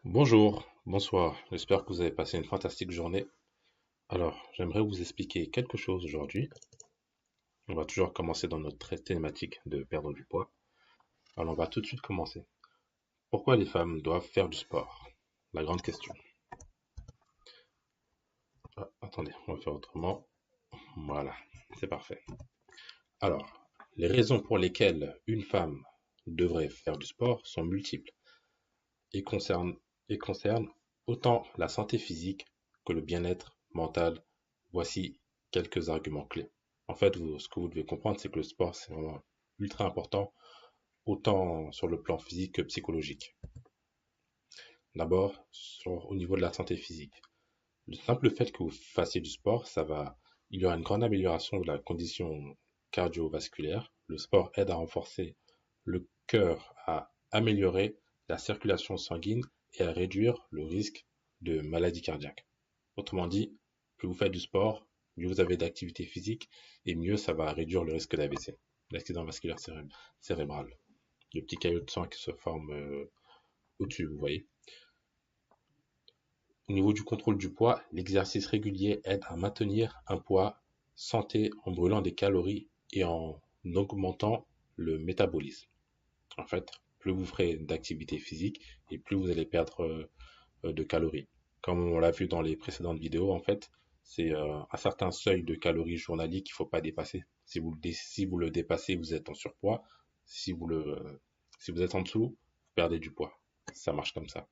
Bonjour, bonsoir, j'espère que vous avez passé une fantastique journée. Alors, j'aimerais vous expliquer quelque chose aujourd'hui. On va toujours commencer dans notre thématique de perdre du poids. Alors, on va tout de suite commencer. Pourquoi les femmes doivent faire du sport? La grande question. Ah, attendez, on va faire autrement. Voilà, c'est parfait. Alors, les raisons pour lesquelles une femme devrait faire du sport sont multiples et concernent autant la santé physique que le bien-être mental. Voici quelques arguments clés. En fait, ce que vous devez comprendre, c'est que le sport, c'est vraiment ultra important, autant sur le plan physique que psychologique. D'abord, au niveau de la santé physique. Le simple fait que vous fassiez du sport, il y aura une grande amélioration de la condition cardiovasculaire. Le sport aide à renforcer le cœur, à améliorer la circulation sanguine et à réduire le risque de maladie cardiaque. Autrement dit, plus vous faites du sport, mieux vous avez d'activité physique et mieux ça va réduire le risque d'AVC, l'accident vasculaire cérébral. Le petit caillot de sang qui se forme au-dessus, vous voyez. Au niveau du contrôle du poids, l'exercice régulier aide à maintenir un poids santé en brûlant des calories et en augmentant le métabolisme. En fait, plus vous ferez d'activité physique et plus vous allez perdre de calories. Comme on l'a vu dans les précédentes vidéos, en fait, c'est un certain seuil de calories journalier qu'il ne faut pas dépasser. Si vous le dépassez, vous êtes en surpoids. Si vous, le, si vous êtes en dessous, vous perdez du poids. Ça marche comme ça.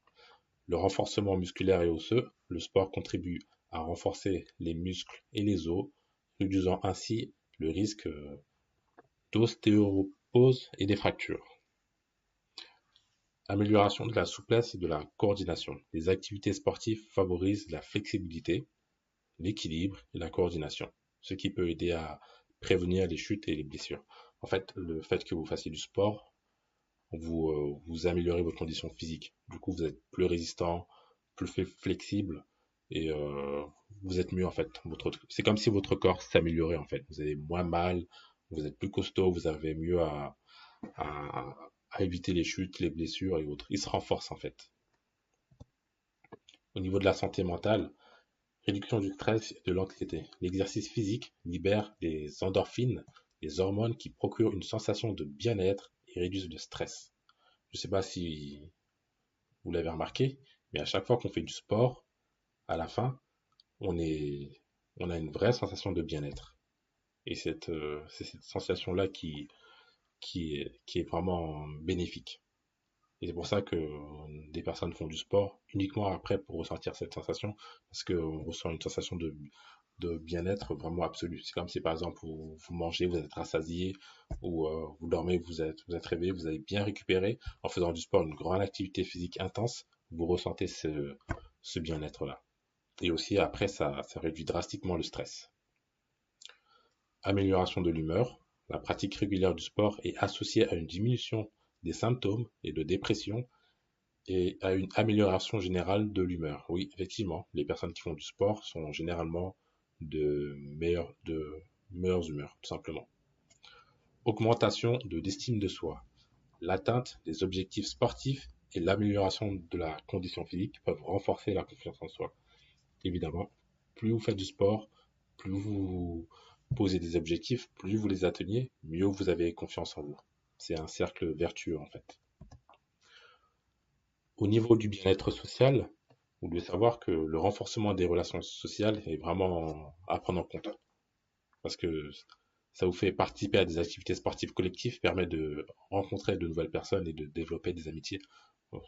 Le renforcement musculaire et osseux, le sport contribue à renforcer les muscles et les os, réduisant ainsi le risque d'ostéoporose et des fractures. Amélioration de la souplesse et de la coordination. Les activités sportives favorisent la flexibilité, l'équilibre et la coordination, ce qui peut aider à prévenir les chutes et les blessures. En fait, le fait que vous fassiez du sport, vous améliorez votre condition physique. Du coup, vous êtes plus résistant, plus flexible et vous êtes mieux en fait. C'est comme si votre corps s'améliorait en fait. Vous avez moins mal, vous êtes plus costaud, vous avez mieux à, à éviter les chutes, les blessures et autres. Il se renforce en fait. Au niveau de la santé mentale, réduction du stress et de l'anxiété. L'exercice physique libère des endorphines, des hormones qui procurent une sensation de bien-être et réduisent le stress. Je ne sais pas si vous l'avez remarqué, mais à chaque fois qu'on fait du sport, à la fin, on est, on a une vraie sensation de bien-être. Et c'est cette sensation-là qui est vraiment bénéfique. Et c'est pour ça que des personnes font du sport uniquement après pour ressentir cette sensation, parce qu'on ressent une sensation de bien-être vraiment absolu. C'est comme si par exemple vous mangez, vous êtes rassasié, ou vous dormez, vous êtes réveillé, vous avez bien récupéré. En faisant du sport, une grande activité physique intense, vous ressentez ce bien-être-là. Et aussi après, ça réduit drastiquement le stress. Amélioration de l'humeur. La pratique régulière du sport est associée à une diminution des symptômes et de dépression et à une amélioration générale de l'humeur. Oui, effectivement, les personnes qui font du sport sont généralement de meilleures humeurs, tout simplement. Augmentation de l'estime de soi. L'atteinte des objectifs sportifs et l'amélioration de la condition physique peuvent renforcer la confiance en soi. Évidemment, plus vous faites du sport, plus vous posez des objectifs, plus vous les atteignez, mieux vous avez confiance en vous. C'est un cercle vertueux en fait. Au niveau du bien-être social, vous devez savoir que le renforcement des relations sociales est vraiment à prendre en compte. Parce que ça vous fait participer à des activités sportives collectives, permet de rencontrer de nouvelles personnes et de développer des amitiés.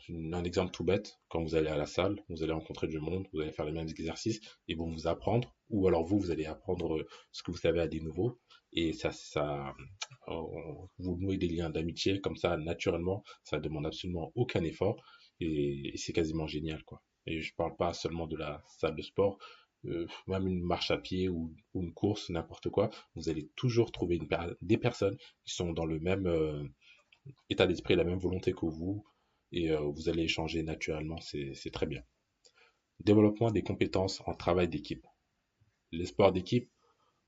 Un exemple tout bête, quand vous allez à la salle, vous allez rencontrer du monde, vous allez faire les mêmes exercices, ils vont vous apprendre, ou alors vous allez apprendre ce que vous savez à des nouveaux, et vous nouez des liens d'amitié comme ça naturellement, ça ne demande absolument aucun effort, et c'est quasiment génial, quoi. Et je parle pas seulement de la salle de sport, même une marche à pied ou une course, n'importe quoi, vous allez toujours trouver des personnes qui sont dans le même état d'esprit, la même volonté que vous, et vous allez échanger naturellement, c'est très bien. Développement des compétences en travail d'équipe. Les sports d'équipe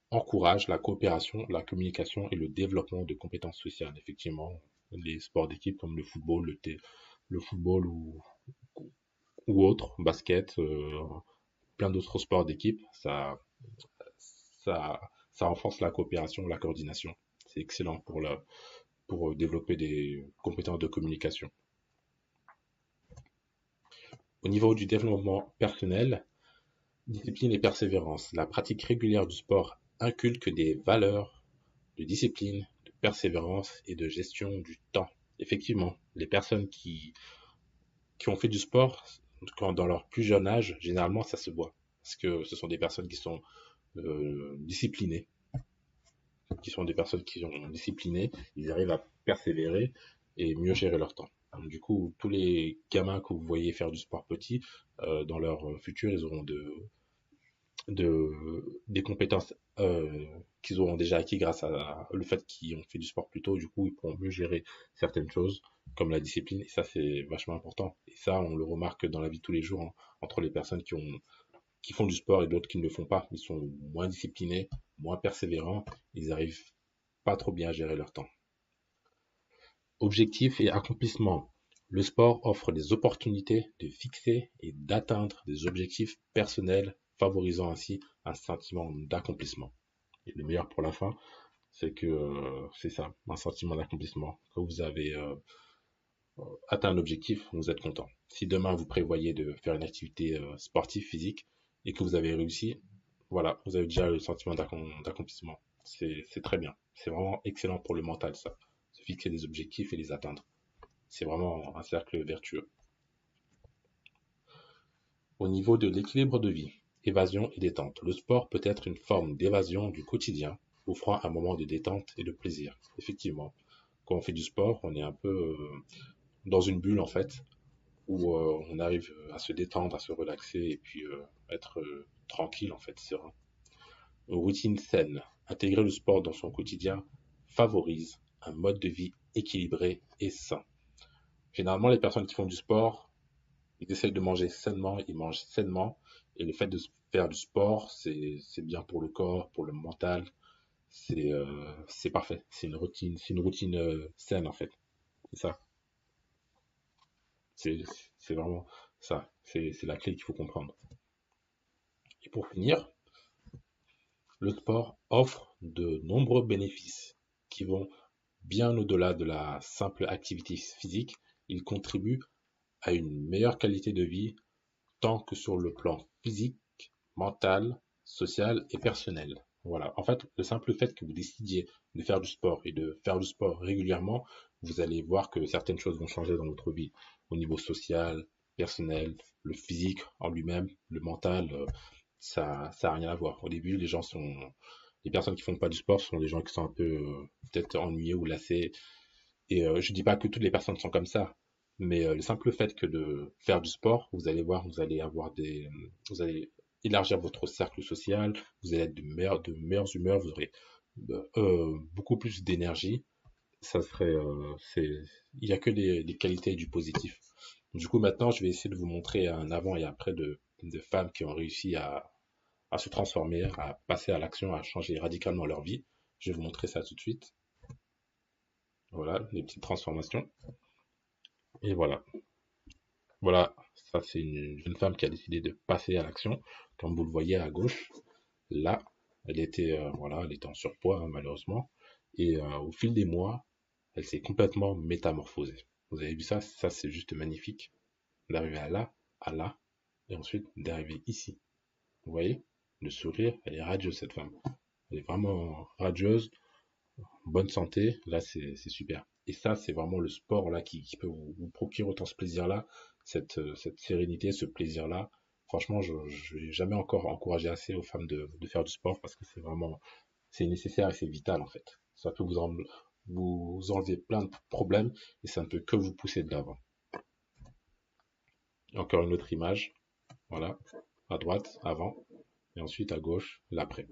encouragent la coopération, la communication et le développement de compétences sociales. Effectivement, les sports d'équipe comme le football, le football ou autres, basket, plein d'autres sports d'équipe. Ça, ça renforce la coopération, la coordination. C'est excellent pour développer des compétences de communication. Au niveau du développement personnel, discipline et persévérance. La pratique régulière du sport inculque des valeurs de discipline, de persévérance et de gestion du temps. Effectivement, les personnes qui ont fait du sport quand dans leur plus jeune âge, généralement, ça se voit. Parce que ce sont des personnes qui sont disciplinées, ils arrivent à persévérer et mieux gérer leur temps. Donc, du coup, tous les gamins que vous voyez faire du sport petit, dans leur futur, ils auront des compétences qu'ils auront déjà acquis grâce à le fait qu'ils ont fait du sport plus tôt. Du coup, ils pourront mieux gérer certaines choses comme la discipline. Et ça, c'est vachement important. Et ça, on le remarque dans la vie de tous les jours, hein, entre les personnes qui font du sport et d'autres qui ne le font pas. Ils sont moins disciplinés, moins persévérants. Ils arrivent pas trop bien à gérer leur temps. Objectifs et accomplissements. Le sport offre des opportunités de fixer et d'atteindre des objectifs personnels, favorisant ainsi un sentiment d'accomplissement. Et le meilleur pour la fin, c'est que c'est ça, un sentiment d'accomplissement. Quand vous avez atteint un objectif, vous êtes content. Si demain vous prévoyez de faire une activité sportive, physique, et que vous avez réussi, voilà, vous avez déjà le sentiment d'accomplissement. C'est très bien. C'est vraiment excellent pour le mental, ça. Se fixer des objectifs et les atteindre. C'est vraiment un cercle vertueux. Au niveau de l'équilibre de vie, évasion et détente. Le sport peut être une forme d'évasion du quotidien, offrant un moment de détente et de plaisir. Effectivement, quand on fait du sport, on est un peu dans une bulle en fait, où on arrive à se détendre, à se relaxer et puis être tranquille en fait, serein. Une routine saine. Intégrer le sport dans son quotidien favorise un mode de vie équilibré et sain. Généralement, les personnes qui font du sport, ils essayent de manger sainement, ils mangent sainement. Et le fait de faire du sport, c'est bien pour le corps, pour le mental. C'est parfait. C'est une routine saine en fait. C'est ça. C'est c'est vraiment ça. C'est la clé qu'il faut comprendre. Et pour finir, le sport offre de nombreux bénéfices qui vont bien au-delà de la simple activité physique. Il contribue à une meilleure qualité de vie tant que sur le plan physique, mental, social et personnel. Voilà. En fait, le simple fait que vous décidiez de faire du sport et de faire du sport régulièrement, vous allez voir que certaines choses vont changer dans votre vie au niveau social, personnel, le physique en lui-même, le mental, ça a rien à voir. Au début, les personnes qui font pas du sport sont des gens qui sont un peu peut-être ennuyés ou lassés. Et je dis pas que toutes les personnes sont comme ça, mais le simple fait que de faire du sport, vous allez voir, vous allez élargir votre cercle social, vous allez être de meilleures humeurs, vous aurez beaucoup plus d'énergie. Ça serait, il y a que des qualités et du positif. Du coup, maintenant, je vais essayer de vous montrer un avant et après de femmes qui ont réussi à se transformer, à passer à l'action, à changer radicalement leur vie. Je vais vous montrer ça tout de suite. Voilà, les petites transformations. Et voilà. Voilà, ça c'est une jeune femme qui a décidé de passer à l'action. Comme vous le voyez à gauche, là, elle était en surpoids hein, malheureusement. Et au fil des mois, elle s'est complètement métamorphosée. Vous avez vu ça? Ça c'est juste magnifique. D'arriver à là, et ensuite d'arriver ici. Vous voyez? Le sourire, elle est radieuse cette femme. Elle est vraiment radieuse, bonne santé. Là c'est super. Et ça c'est vraiment le sport là qui peut vous procurer autant ce plaisir-là, cette sérénité, ce plaisir-là. Franchement, je n'ai jamais encore encouragé assez aux femmes de faire du sport parce que c'est nécessaire et c'est vital en fait. Ça peut vous enlever plein de problèmes et ça ne peut que vous pousser de l'avant. Encore une autre image, voilà, à droite, avant, et ensuite à gauche, l'après.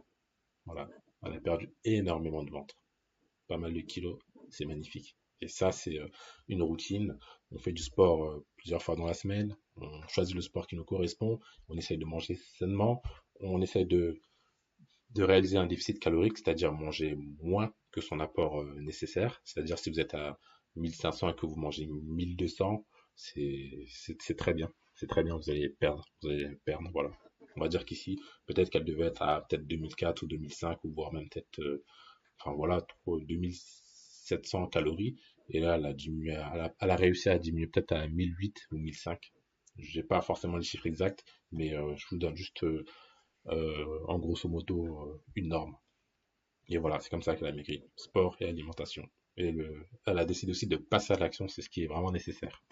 Voilà, elle a perdu énormément de ventre, pas mal de kilos, c'est magnifique. Et ça, c'est une routine. On fait du sport plusieurs fois dans la semaine, on choisit le sport qui nous correspond, on essaye de manger sainement, on essaye de réaliser un déficit calorique, c'est-à-dire manger moins que son apport nécessaire. C'est-à-dire si vous êtes à 1500 et que vous mangez 1200, c'est très bien. c'est très bien, vous allez perdre, voilà. On va dire qu'ici, peut-être qu'elle devait être à peut-être 2004 ou 2005, ou voire même peut-être, enfin voilà, 2700 calories. Et là, elle a diminué, elle a réussi à diminuer peut-être à 1008 ou 1005. J'ai pas forcément les chiffres exacts, mais je vous donne juste en grosso modo une norme. Et voilà, c'est comme ça qu'elle a maigri. Sport et alimentation. Elle a décidé aussi de passer à l'action, c'est ce qui est vraiment nécessaire.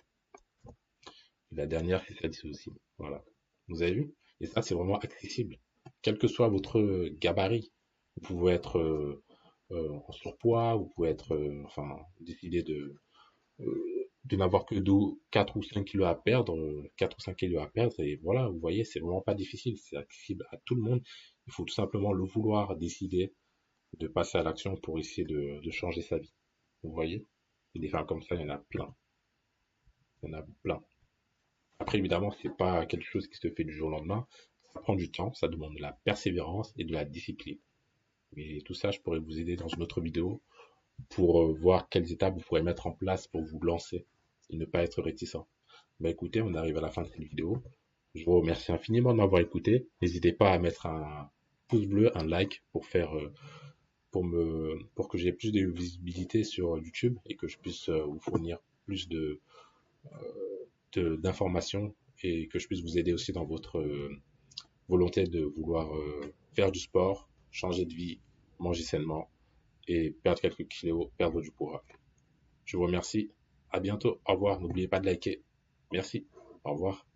Et la dernière, c'est celle-ci aussi. Voilà. Vous avez vu? Et ça, c'est vraiment accessible. Quel que soit votre gabarit, vous pouvez être en surpoids, vous pouvez être, enfin, décider de n'avoir que 4 ou 5 kilos à perdre, 4 ou 5 kilos à perdre, et voilà, vous voyez, c'est vraiment pas difficile, c'est accessible à tout le monde. Il faut tout simplement le vouloir, décider de passer à l'action pour essayer de changer sa vie. Vous voyez? Et des femmes comme ça, il y en a plein. Il y en a plein. Après, évidemment, c'est pas quelque chose qui se fait du jour au lendemain. Ça prend du temps, ça demande de la persévérance et de la discipline. Mais tout ça, je pourrais vous aider dans une autre vidéo pour voir quelles étapes vous pourrez mettre en place pour vous lancer et ne pas être réticent. Bah écoutez, on arrive à la fin de cette vidéo. Je vous remercie infiniment de m'avoir écouté. N'hésitez pas à mettre un pouce bleu, un like pour faire pour que j'ai plus de visibilité sur YouTube et que je puisse vous fournir plus d'informations et que je puisse vous aider aussi dans votre volonté de vouloir faire du sport, changer de vie, manger sainement et perdre quelques kilos, perdre du poids. Je vous remercie. À bientôt. Au revoir. N'oubliez pas de liker. Merci. Au revoir.